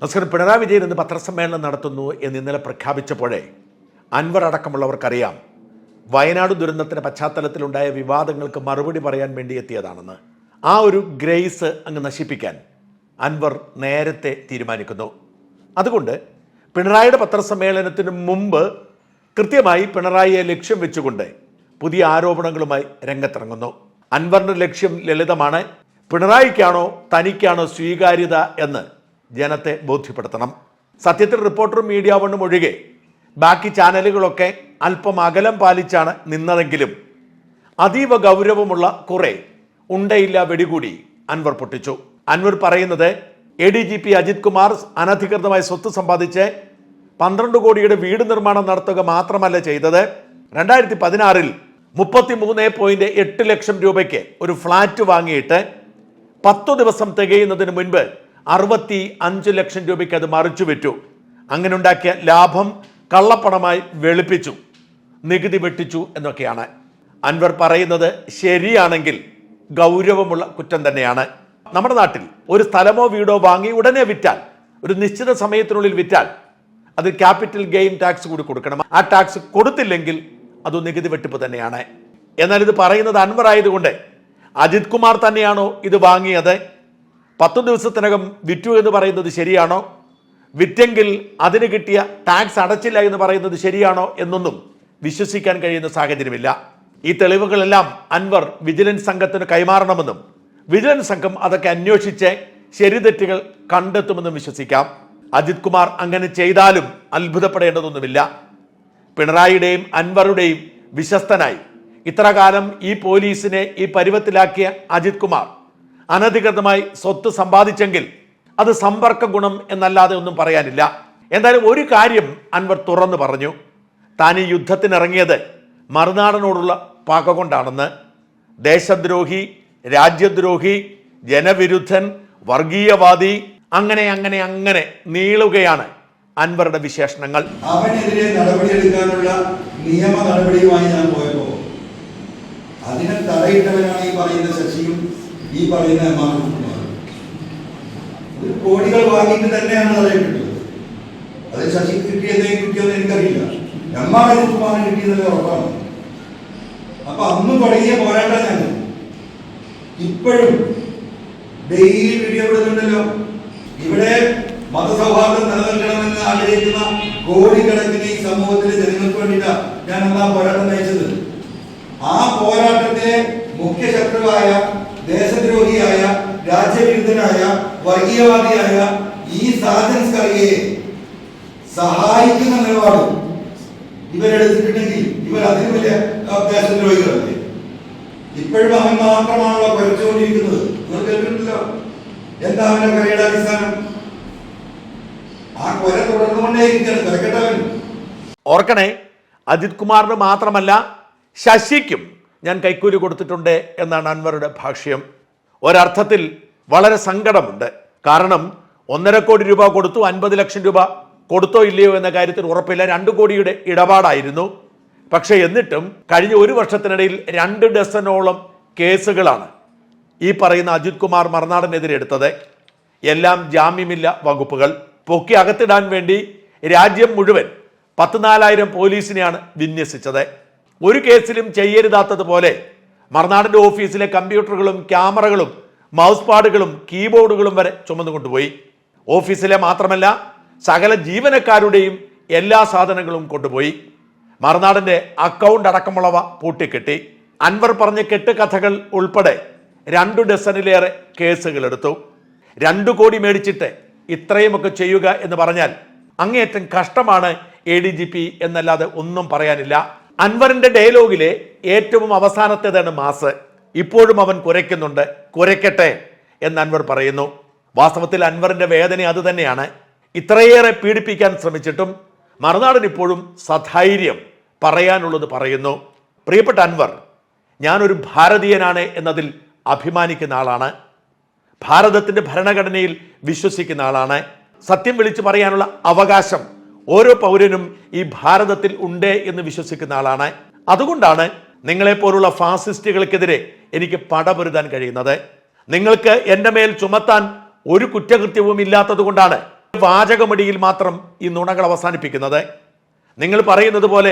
നമസ്കാരം. പിണറായി വിജയൻ ഇന്ന് പത്രസമ്മേളനം നടത്തുന്നു എന്ന് ഇന്നലെ പ്രഖ്യാപിച്ചപ്പോഴേ അൻവർ അടക്കമുള്ളവർക്കറിയാം വയനാട് ദുരന്തത്തിൻ്റെ പശ്ചാത്തലത്തിലുണ്ടായ വിവാദങ്ങൾക്ക് മറുപടി പറയാൻ വേണ്ടി എത്തിയതാണെന്ന്. ആ ഒരു ഗ്രേസ് അങ്ങ് നശിപ്പിക്കാൻ അൻവർ നേരത്തെ തീരുമാനിക്കുന്നു. അതുകൊണ്ട് പിണറായിയുടെ പത്രസമ്മേളനത്തിന് മുമ്പ് കൃത്യമായി പിണറായിയെ ലക്ഷ്യം വെച്ചുകൊണ്ട് പുതിയ ആരോപണങ്ങളുമായി രംഗത്തിറങ്ങുന്നു. അൻവറിൻ്റെ ലക്ഷ്യം ലളിതമാണ്. പിണറായിക്കാണോ തനിക്കാണോ സ്വീകാര്യത എന്ന് ജനത്തെ ബോധ്യപ്പെടുത്തണം. സത്യത്തിൽ റിപ്പോർട്ടറും മീഡിയ വണ്ണും ഒഴികെ ബാക്കി ചാനലുകളൊക്കെ അല്പം അകലം പാലിച്ചാണ് നിന്നതെങ്കിലും അതീവ ഗൗരവമുള്ള കുറെ ഉണ്ടയില്ല വെടികൂടി അൻവർ പൊട്ടിച്ചു. അൻവർ പറയുന്നത് ADGP അജിത് കുമാർ അനധികൃതമായി സ്വത്ത് സമ്പാദിച്ച് 12 കോടിയുടെ വീട് നിർമ്മാണം നടത്തുക മാത്രമല്ല ചെയ്തത്, 2016 33.8 ലക്ഷം രൂപയ്ക്ക് ഒരു ഫ്ലാറ്റ് വാങ്ങിയിട്ട് 10 ദിവസം തികയുന്നതിന് മുൻപ് 65 ലക്ഷം രൂപയ്ക്ക് അത് മറിച്ചു വിറ്റു. അങ്ങനെ ഉണ്ടാക്കിയ ലാഭം കള്ളപ്പണമായി വെളുപ്പിച്ചു, നികുതി വെട്ടിച്ചു എന്നൊക്കെയാണ് അൻവർ പറയുന്നത്. ശരിയാണെങ്കിൽ ഗൗരവമുള്ള കുറ്റം തന്നെയാണ്. നമ്മുടെ നാട്ടിൽ ഒരു സ്ഥലമോ വീടോ വാങ്ങി ഉടനെ വിറ്റാൽ, ഒരു നിശ്ചിത സമയത്തിനുള്ളിൽ വിറ്റാൽ അത് ക്യാപിറ്റൽ ഗെയിൻ ടാക്സ് കൂടി കൊടുക്കണം. ആ ടാക്സ് കൊടുത്തില്ലെങ്കിൽ അത് നികുതി വെട്ടിപ്പ് തന്നെയാണ്. എന്നാൽ ഇത് പറയുന്നത് അൻവർ ആയതുകൊണ്ട് അജിത് കുമാർ തന്നെയാണോ ഇത് വാങ്ങിയത്, 10 ദിവസത്തിനകം വിറ്റു എന്ന് പറയുന്നത് ശരിയാണോ, വിറ്റെങ്കിൽ അതിന് കിട്ടിയ ടാക്സ് അടച്ചില്ല എന്ന് പറയുന്നത് ശരിയാണോ എന്നൊന്നും വിശ്വസിക്കാൻ കഴിയുന്ന സാഹചര്യമില്ല. ഈ തെളിവുകളെല്ലാം അൻവർ വിജിലൻസ് സംഘത്തിന് കൈമാറണമെന്നും വിജിലൻസ് സംഘം അതൊക്കെ അന്വേഷിച്ച് ശരിതെറ്റുകൾ കണ്ടെത്തുമെന്നും വിശ്വസിക്കാം. അജിത് കുമാർ അങ്ങനെ ചെയ്താലും അത്ഭുതപ്പെടേണ്ടതൊന്നുമില്ല. പിണറായിയുടെയും അൻവറുടെയും വിശ്വസ്തനായി ഇത്ര കാലം ഈ പോലീസിനെ ഈ പരുവത്തിലാക്കിയ അജിത് കുമാർ അനധികൃതമായി സ്വത്ത് സമ്പാദിച്ചെങ്കിൽ അത് സമ്പർക്ക ഗുണം എന്നല്ലാതെ ഒന്നും പറയാനില്ല. എന്തായാലും ഒരു കാര്യം അൻവർ തുറന്നു പറഞ്ഞു, താൻ ഈ യുദ്ധത്തിനിറങ്ങിയത് മറുനാടനോടുള്ള പക കൊണ്ടാണെന്ന്. ദേശദ്രോഹി, രാജ്യദ്രോഹി, ജനവിരുദ്ധൻ, വർഗീയവാദി, അങ്ങനെ അങ്ങനെ അങ്ങനെ നീളുകയാണ് അൻവറുടെ വിശേഷണങ്ങൾ. അവനെതിരെ നടപടിയെടുക്കാനുള്ള നിയമ നടപടിയുമായി ഞാൻ പോയപ്പോ അതിനെ തടയിട്ടവനാണ് ഈ പറയുന്ന ശശിയും ഈ പറയുന്ന ഒരു കോടികൾ വാങ്ങിയിട്ട് തന്നെയാണ് തടയിട്ടിട്ടുള്ളത്. അത് ശശി കിട്ടിയോന്ന് എനിക്കറിയില്ല. എമ്മാടുമാനം കിട്ടിയതല്ലേ ഉറപ്പാണ്. അപ്പൊ അന്നും തുടങ്ങിയ പോരാട്ടം ഞങ്ങൾ ഇപ്പോഴും ഡെയിലി വീഡിയോ വിടുന്നുണ്ടല്ലോ. ഇവിടെ മതസൗഹാർദ്ദം നിലനിൽക്കണമെന്ന് ആഗ്രഹിക്കുന്ന കോടിക്കണക്കിന് ഈ സമൂഹത്തിലെ ജനങ്ങൾക്ക് വേണ്ടിയിട്ടാണ് ഞാൻ അന്ന് ആ പോരാട്ടം നയിച്ചത്. ആ പോരാട്ടത്തിലെ മുഖ്യ ശത്രുവായ, ദേശദ്രോഹിയായ, രാജ്യവിരുദ്ധനായ, വർഗീയവാദിയായ ഈ സാജൻസ്കറിയെ സഹായിക്കുന്ന നിലപാട് ഇവരെടുത്തിട്ടുണ്ടെങ്കിൽ ഇവർ അതിന് വലിയ ദേശദ്രോഹികളല്ലേ. ഇപ്പോഴും അവൻ മാത്രമാണല്ലോ കുറച്ചുകൊണ്ടിരിക്കുന്നത്. നിങ്ങൾ കേട്ടിട്ടില്ലോ എന്താ അവന്റെ കരയുടെ അടിസ്ഥാനം? ആ കൊല തുടർന്നുകൊണ്ടേയിരിക്കുകയാണ്. കരക്കട്ടവൻ ഓർക്കണേ, അജിത് കുമാറിന് മാത്രമല്ല ശശിക്കും ഞാൻ കൈക്കൂലി കൊടുത്തിട്ടുണ്ട് എന്നാണ് അൻവറുടെ ഭാഷ്യം. ഒരർത്ഥത്തിൽ വളരെ സങ്കടമുണ്ട്. കാരണം 1.5 കോടി രൂപ കൊടുത്തു, 50 ലക്ഷം രൂപ കൊടുത്തോ ഇല്ലയോ എന്ന കാര്യത്തിൽ ഉറപ്പില്ല. 2 കോടിയുടെ ഇടപാടായിരുന്നു. പക്ഷേ എന്നിട്ടും കഴിഞ്ഞ 1 വർഷത്തിനിടയിൽ 2 ഡസനോളം കേസുകളാണ് ഈ പറയുന്ന അജിത് കുമാർ മറുനാടനെതിരെ എടുത്തത്. എല്ലാം ജാമ്യമില്ല വകുപ്പുകൾ. പൊക്കി അകത്തിടാൻ വേണ്ടി രാജ്യം മുഴുവൻ 14,000 പോലീസിനെയാണ് വിന്യസിച്ചത്. ഒരു കേസിലും ചെയ്യരുതാത്തതുപോലെ മറുനാടൻ്റെ ഓഫീസിലെ കമ്പ്യൂട്ടറുകളും ക്യാമറകളും മൗസ് പാഡുകളും കീബോർഡുകളും വരെ ചുമന്നുകൊണ്ടുപോയി. ഓഫീസിലെ മാത്രമല്ല സകല ജീവനക്കാരുടെയും എല്ലാ സാധനങ്ങളും കൊണ്ടുപോയി. മറുനാടൻ്റെ അക്കൗണ്ട് അടക്കമുള്ളവ പൂട്ടിക്കെട്ടി. അൻവർ പറഞ്ഞ കെട്ടുകഥകൾ ഉൾപ്പെടെ 2 ഡസനിലേറെ കേസുകൾ എടുത്തു. 2 കോടി മേടിച്ചിട്ട് ഇത്രയുമൊക്കെ ചെയ്യുക എന്ന് പറഞ്ഞാൽ അങ്ങേയറ്റം കഷ്ടമാണ് ADGP എന്നല്ലാതെ ഒന്നും പറയാനില്ല. അൻവറിന്റെ ഡയലോഗിലെ ഏറ്റവും അവസാനത്തേതാണ് മാസ്. ഇപ്പോഴും അവൻ കുരയ്ക്കുന്നുണ്ട്, കുരയ്ക്കട്ടെ എന്ന് അൻവർ പറയുന്നു. വാസ്തവത്തിൽ അൻവറിന്റെ വേദന അത് തന്നെയാണ്. ഇത്രയേറെ പീഡിപ്പിക്കാൻ ശ്രമിച്ചിട്ടും മറുനാടൻ ഇപ്പോഴും സധൈര്യം പറയാനുള്ളത് പറയുന്നു. പ്രിയപ്പെട്ട അൻവർ, ഞാനൊരു ഭാരതീയനാണ് എന്നതിൽ അഭിമാനിക്കുന്ന ആളാണ്. ഭാരതത്തിന്റെ ഭരണഘടനയിൽ വിശ്വസിക്കുന്ന ആളാണ്. സത്യം വിളിച്ചു പറയാനുള്ള അവകാശം ഓരോ പൗരനും ഈ ഭാരതത്തിൽ ഉണ്ട് എന്ന് വിശ്വസിക്കുന്ന ആളാണ്. അതുകൊണ്ടാണ് നിങ്ങളെപ്പോലുള്ള ഫാസിസ്റ്റുകൾക്കെതിരെ എനിക്ക് പടപൊരുതാൻ കഴിയുന്നത്. നിങ്ങൾക്ക് എൻ്റെ മേൽ ചുമത്താൻ ഒരു കുറ്റകൃത്യവും ഇല്ലാത്തത് കൊണ്ടാണ് വാചകമടിയിൽ മാത്രം ഈ നുണകൾ അവസാനിപ്പിക്കുന്നത്. നിങ്ങൾ പറയുന്നത് പോലെ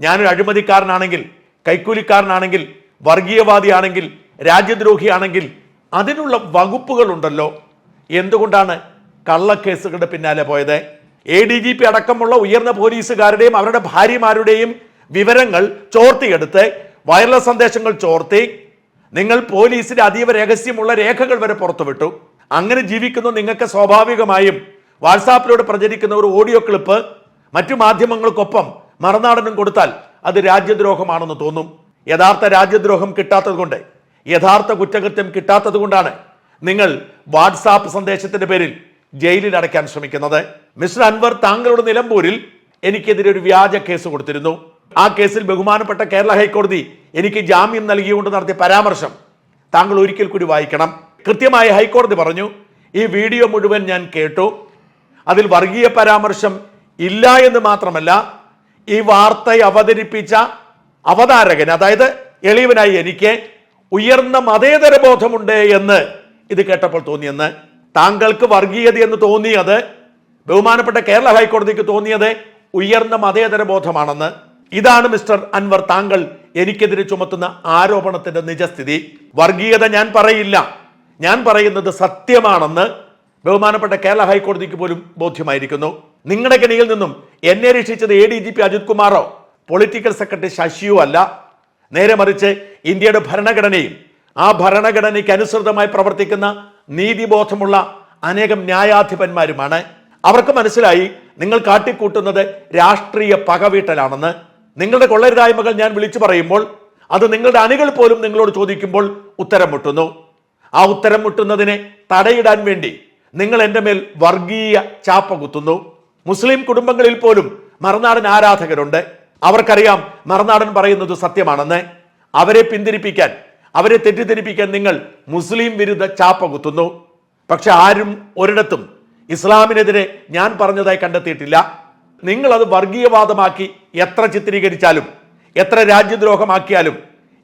ഞാനൊരു അഴിമതിക്കാരനാണെങ്കിൽ, കൈക്കൂലിക്കാരനാണെങ്കിൽ, വർഗീയവാദിയാണെങ്കിൽ, രാജ്യദ്രോഹിയാണെങ്കിൽ അതിനുള്ള വകുപ്പുകളുണ്ടല്ലോ. എന്തുകൊണ്ടാണ് കള്ളക്കേസുകളുടെ പിന്നാലെ പോയത്? ADGP അടക്കമുള്ള ഉയർന്ന പോലീസുകാരുടെയും അവരുടെ ഭാര്യമാരുടെയും വിവരങ്ങൾ ചോർത്തിയെടുത്ത്, വയർലെസ് സന്ദേശങ്ങൾ ചോർത്തി, നിങ്ങൾ പോലീസിന്റെ അതീവ രഹസ്യമുള്ള രേഖകൾ വരെ പുറത്തുവിട്ടു. അങ്ങനെ ജീവിക്കുന്ന നിങ്ങൾക്ക് സ്വാഭാവികമായും വാട്സാപ്പിലൂടെ പ്രചരിക്കുന്ന ഒരു ഓഡിയോ ക്ലിപ്പ് മറ്റു മാധ്യമങ്ങൾക്കൊപ്പം മറുനാടനും കൊടുത്താൽ അത് രാജ്യദ്രോഹമാണെന്ന് തോന്നും. യഥാർത്ഥ രാജ്യദ്രോഹം കിട്ടാത്തത് കൊണ്ട്, യഥാർത്ഥ കുറ്റകൃത്യം കിട്ടാത്തത് കൊണ്ടാണ് നിങ്ങൾ വാട്സാപ്പ് സന്ദേശത്തിന്റെ പേരിൽ ജയിലിൽ അടയ്ക്കാൻ ശ്രമിക്കുന്നത്. മിസ്റ്റർ അൻവർ, താങ്കളുടെ നിലമ്പൂരിൽ എനിക്കെതിരെ ഒരു വ്യാജ കേസ് കൊടുത്തിരുന്നു. ആ കേസിൽ ബഹുമാനപ്പെട്ട കേരള ഹൈക്കോടതി എനിക്ക് ജാമ്യം നൽകിയുകൊണ്ട് നടത്തിയ പരാമർശം താങ്കൾ ഒരിക്കൽ കൂടി വായിക്കണം. കൃത്യമായി ഹൈക്കോടതി പറഞ്ഞു, ഈ വീഡിയോ മുഴുവൻ ഞാൻ കേട്ടു, അതിൽ വർഗീയ പരാമർശം ഇല്ല എന്ന് മാത്രമല്ല, ഈ വാർത്ത അവതരിപ്പിച്ച അവതാരകൻ, അതായത് എളിയവനായി എനിക്ക് ഉയർന്ന മതേതര ബോധമുണ്ട് എന്ന് ഇത് കേട്ടപ്പോൾ തോന്നിയെന്ന്. താങ്കൾക്ക് വർഗീയത എന്ന് തോന്നിയത്, ബഹുമാനപ്പെട്ട കേരള ഹൈക്കോടതിക്ക് തോന്നിയത് ഉയർന്ന മതേതര ബോധമാണെന്ന്. ഇതാണ് മിസ്റ്റർ അൻവർ താങ്കൾ എനിക്കെതിരെ ചുമത്തുന്ന ആരോപണത്തിന്റെ നിജസ്ഥിതി. വർഗീയത ഞാൻ പറയില്ല, ഞാൻ പറയുന്നത് സത്യമാണെന്ന് ബഹുമാനപ്പെട്ട കേരള ഹൈക്കോടതിക്ക് പോലും ബോധ്യമായിരിക്കുന്നു. നിങ്ങളുടെ കെണിയിൽ നിന്നും എന്നെ രക്ഷിച്ചത് ADGP അജിത് കുമാറോ പൊളിറ്റിക്കൽ സെക്രട്ടറി ശശിയോ അല്ല. നേരെ മറിച്ച് ഇന്ത്യയുടെ ഭരണഘടനയും ആ ഭരണഘടനയ്ക്ക് അനുസൃതമായി പ്രവർത്തിക്കുന്ന നീതിബോധമുള്ള അനേകം ന്യായാധിപന്മാരുമാണ്. അവർക്ക് മനസ്സിലായി നിങ്ങൾ കാട്ടിക്കൂട്ടുന്നത് രാഷ്ട്രീയ പകവീട്ടലാണെന്ന്. നിങ്ങളുടെ കൊള്ളരുതായ്മകൾ ഞാൻ വിളിച്ചു പറയുമ്പോൾ അത് നിങ്ങളുടെ അണികൾ പോലും നിങ്ങളോട് ചോദിക്കുമ്പോൾ ഉത്തരം മുട്ടുന്നു. ആ ഉത്തരം മുട്ടുന്നതിനെ തടയിടാൻ വേണ്ടി നിങ്ങൾ എൻ്റെ മേൽ വർഗീയ ചാപ്പ കുത്തുന്നു. മുസ്ലിം കുടുംബങ്ങളിൽ പോലും മറുനാടൻ ആരാധകരുണ്ട്. അവർക്കറിയാം മറുനാടൻ പറയുന്നത് സത്യമാണെന്ന്. അവരെ പിന്തിരിപ്പിക്കാൻ, അവരെ തെറ്റിദ്ധരിപ്പിക്കാൻ നിങ്ങൾ മുസ്ലിം വിരുദ്ധ ചാപ്പ കുത്തുന്നു. പക്ഷെ ആരും ഒരിടത്തും ഇസ്ലാമിനെതിരെ ഞാൻ പറഞ്ഞതായി കണ്ടെത്തിയിട്ടില്ല. നിങ്ങൾ അത് വർഗീയവാദമാക്കി എത്ര ചിത്രീകരിച്ചാലും, എത്ര രാജ്യദ്രോഹമാക്കിയാലും,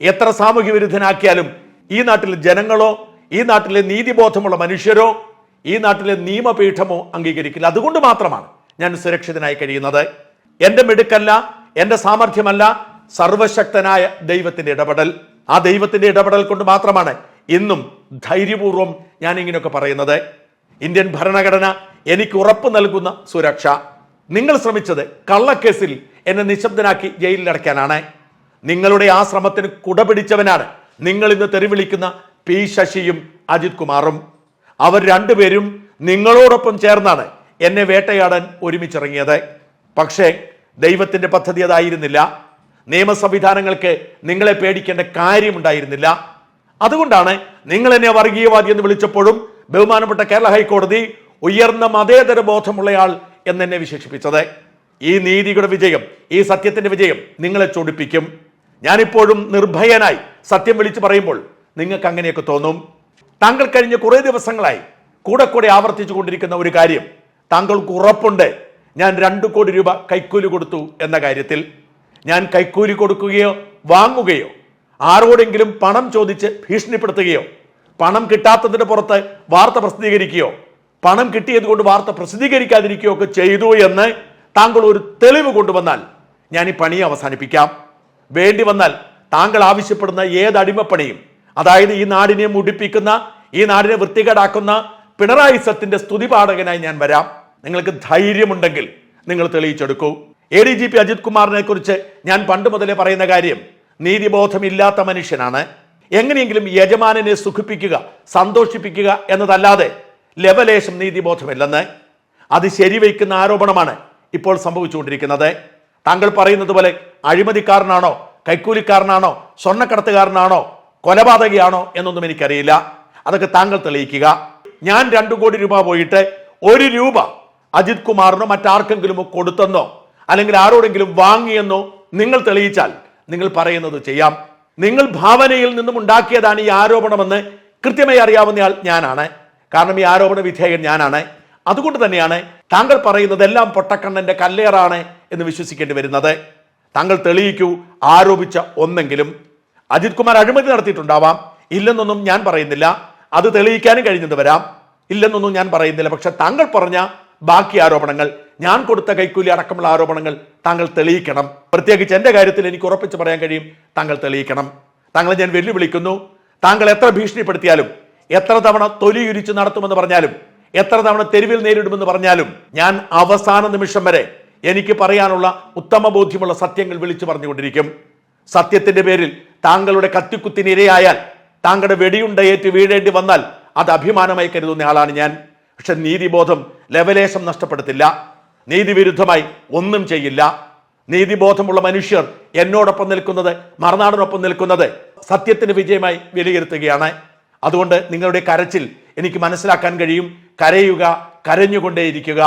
എത്ര സാമൂഹ്യ വിരുദ്ധനാക്കിയാലും ഈ നാട്ടിലെ ജനങ്ങളോ, ഈ നാട്ടിലെ നീതിബോധമുള്ള മനുഷ്യരോ, ഈ നാട്ടിലെ നിയമപീഠമോ അംഗീകരിക്കില്ല. അതുകൊണ്ട് മാത്രമാണ് ഞാൻ സുരക്ഷിതനായി കഴിയുന്നത്. എൻ്റെ മിടുക്കല്ല, എൻ്റെ സാമർഥ്യമല്ല, സർവശക്തനായ ദൈവത്തിന്റെ ഇടപെടൽ. ആ ദൈവത്തിന്റെ ഇടപെടൽ കൊണ്ട് മാത്രമാണ് ഇന്നും ധൈര്യപൂർവ്വം ഞാൻ ഇങ്ങനെയൊക്കെ പറയുന്നത്. ഇന്ത്യൻ ഭരണഘടന എനിക്ക് ഉറപ്പ് നൽകുന്ന സുരക്ഷ. നിങ്ങൾ ശ്രമിച്ചത് കള്ളക്കേസിൽ എന്നെ നിശബ്ദനാക്കി ജയിലിൽ അടയ്ക്കാനാണ്. നിങ്ങളുടെ ആ ശ്രമത്തിന് കുടപിടിച്ചവനാണ് നിങ്ങൾ ഇന്ന് തെറിവിളിക്കുന്ന P ശശിയും അജിത് കുമാറും. അവർ രണ്ടുപേരും നിങ്ങളോടൊപ്പം ചേർന്നാണ് എന്നെ വേട്ടയാടാൻ ഒരുമിച്ചിറങ്ങിയത്. പക്ഷേ ദൈവത്തിന്റെ പദ്ധതി അതായിരുന്നില്ല. നിയമ സംവിധാനങ്ങൾക്ക് നിങ്ങളെ പേടിക്കേണ്ട കാര്യമുണ്ടായിരുന്നില്ല. അതുകൊണ്ടാണ് നിങ്ങൾ എന്നെ വർഗീയവാദി എന്ന് വിളിച്ചപ്പോഴും ബഹുമാനപ്പെട്ട കേരള ഹൈക്കോടതി ഉയർന്ന മതേതര ബോധമുള്ളയാൾ എന്നെ വിശേഷിപ്പിച്ചത്. ഈ നീതിയുടെ വിജയം, ഈ സത്യത്തിന്റെ വിജയം നിങ്ങളെ ചൊടിപ്പിക്കും. ഞാനിപ്പോഴും നിർഭയനായി സത്യം വിളിച്ചു പറയുമ്പോൾ നിങ്ങൾക്ക് അങ്ങനെയൊക്കെ തോന്നും. താങ്കൾ കഴിഞ്ഞ കുറേ ദിവസങ്ങളായി കൂടെ ആവർത്തിച്ചു കൊണ്ടിരിക്കുന്ന ഒരു കാര്യം, താങ്കൾക്ക് ഉറപ്പുണ്ട് ഞാൻ 2 കോടി രൂപ കൈക്കൂലി കൊടുത്തു എന്ന കാര്യത്തിൽ. ഞാൻ കൈക്കൂലി കൊടുക്കുകയോ വാങ്ങുകയോ ആരോടെങ്കിലും പണം ചോദിച്ച് ഭീഷണിപ്പെടുത്തുകയോ പണം കിട്ടാത്തതിന് പുറത്ത് വാർത്ത പ്രസിദ്ധീകരിക്കുകയോ പണം കിട്ടിയത് കൊണ്ട് വാർത്ത പ്രസിദ്ധീകരിക്കാതിരിക്കുകയോ ഒക്കെ ചെയ്തു എന്ന് താങ്കൾ ഒരു തെളിവ് കൊണ്ടുവന്നാൽ ഞാൻ ഈ പണി അവസാനിപ്പിക്കാം. വേണ്ടി വന്നാൽ താങ്കൾ ആവശ്യപ്പെടുന്ന ഏത് അടിമപ്പണിയും, അതായത് ഈ നാടിനെ മുടിപ്പിക്കുന്ന, ഈ നാടിനെ വൃത്തികേടാക്കുന്ന പിണറായി സത്തിന്റെ സ്തുതിപാഠകനായി ഞാൻ വരാം. നിങ്ങൾക്ക് ധൈര്യമുണ്ടെങ്കിൽ നിങ്ങൾ തെളിയിച്ചെടുക്കൂ. ADGP അജിത് കുമാറിനെ കുറിച്ച് ഞാൻ പണ്ട് മുതലേ പറയുന്ന കാര്യം, നീതിബോധമില്ലാത്ത മനുഷ്യനാണ്. എങ്ങനെയെങ്കിലും യജമാനനെ സുഖിപ്പിക്കുക, സന്തോഷിപ്പിക്കുക എന്നതല്ലാതെ ലവലേശം നീതിബോധമില്ലെന്ന്. അത് ശരിവയ്ക്കുന്ന ആരോപണമാണ് ഇപ്പോൾ സംഭവിച്ചുകൊണ്ടിരിക്കുന്നത്. താങ്കൾ പറയുന്നത് പോലെ അഴിമതിക്കാരനാണോ, കൈക്കൂലിക്കാരനാണോ, സ്വർണ്ണക്കടത്തുകാരനാണോ, കൊലപാതകയാണോ എന്നൊന്നും എനിക്കറിയില്ല. അതൊക്കെ താങ്കൾ തെളിയിക്കുക. ഞാൻ 2 കോടി രൂപ പോയിട്ട് 1 രൂപ അജിത് കുമാറിനോ മറ്റാർക്കെങ്കിലും കൊടുത്തെന്നോ അല്ലെങ്കിൽ ആരോടെങ്കിലും വാങ്ങിയെന്നോ നിങ്ങൾ തെളിയിച്ചാൽ നിങ്ങൾ പറയുന്നത് ചെയ്യാം. നിങ്ങൾ ഭാവനയിൽ നിന്നും ഉണ്ടാക്കിയതാണ് ഈ ആരോപണമെന്ന് കൃത്യമായി അറിയാവുന്നയാൾ ഞാനാണ്. കാരണം ഈ ആരോപണ വിധേയകൻ ഞാനാണ്. അതുകൊണ്ട് തന്നെയാണ് താങ്കൾ പറയുന്നതെല്ലാം പൊട്ടക്കണ്ണന്റെ കല്ലേറാണ് എന്ന് വിശ്വസിക്കേണ്ടി വരുന്നത്. താങ്കൾ തെളിയിക്കൂ. ആരോപിച്ച ഒന്നെങ്കിലും അജിത് കുമാർ അഴിമതി നടത്തിയിട്ടുണ്ടാവാം, ഇല്ലെന്നൊന്നും ഞാൻ പറയുന്നില്ല. അത് തെളിയിക്കാനും കഴിഞ്ഞത് വരാം, ഇല്ലെന്നൊന്നും ഞാൻ പറയുന്നില്ല. പക്ഷെ താങ്കൾ പറഞ്ഞ ബാക്കി ആരോപണങ്ങൾ, ഞാൻ കൊടുത്ത കൈക്കൂലി അടക്കമുള്ള ആരോപണങ്ങൾ താങ്കൾ തെളിയിക്കണം. പ്രത്യേകിച്ച് എൻ്റെ കാര്യത്തിൽ എനിക്ക് ഉറപ്പിച്ച് പറയാൻ കഴിയും, താങ്കൾ തെളിയിക്കണം. താങ്കളെ ഞാൻ വെല്ലുവിളിക്കുന്നു. താങ്കൾ എത്ര ഭീഷണിപ്പെടുത്തിയാലും, എത്ര തവണ തൊലിയുരിച്ച് നടത്തുമെന്ന് പറഞ്ഞാലും, എത്ര തവണ തെരുവിൽ നേരിടുമെന്ന് പറഞ്ഞാലും, ഞാൻ അവസാന നിമിഷം വരെ എനിക്ക് പറയാനുള്ള ഉത്തമ ബോധ്യമുള്ള സത്യങ്ങൾ വിളിച്ചു പറഞ്ഞുകൊണ്ടിരിക്കും. സത്യത്തിന്റെ പേരിൽ താങ്കളുടെ കത്തിക്കുത്തിനിരയായാൽ, താങ്കളുടെ വെടിയുണ്ടയേറ്റ് വീഴേണ്ടി വന്നാൽ അത് അഭിമാനമായി കരുതുന്ന ആളാണ് ഞാൻ. പക്ഷെ നീതിബോധം ലവലേശം നഷ്ടപ്പെടുത്തില്ല. നീതിവിരുദ്ധമായി ഒന്നും ചെയ്യില്ല. നീതിബോധമുള്ള മനുഷ്യർ എന്നോടൊപ്പം നിൽക്കുന്നത്, മറുനാടിനൊപ്പം നിൽക്കുന്നത് സത്യത്തിന് വിജയമായി വിലയിരുത്തുകയാണ്. അതുകൊണ്ട് നിങ്ങളുടെ കരച്ചിൽ എനിക്ക് മനസ്സിലാക്കാൻ കഴിയും. കരയുക, കരഞ്ഞുകൊണ്ടേയിരിക്കുക.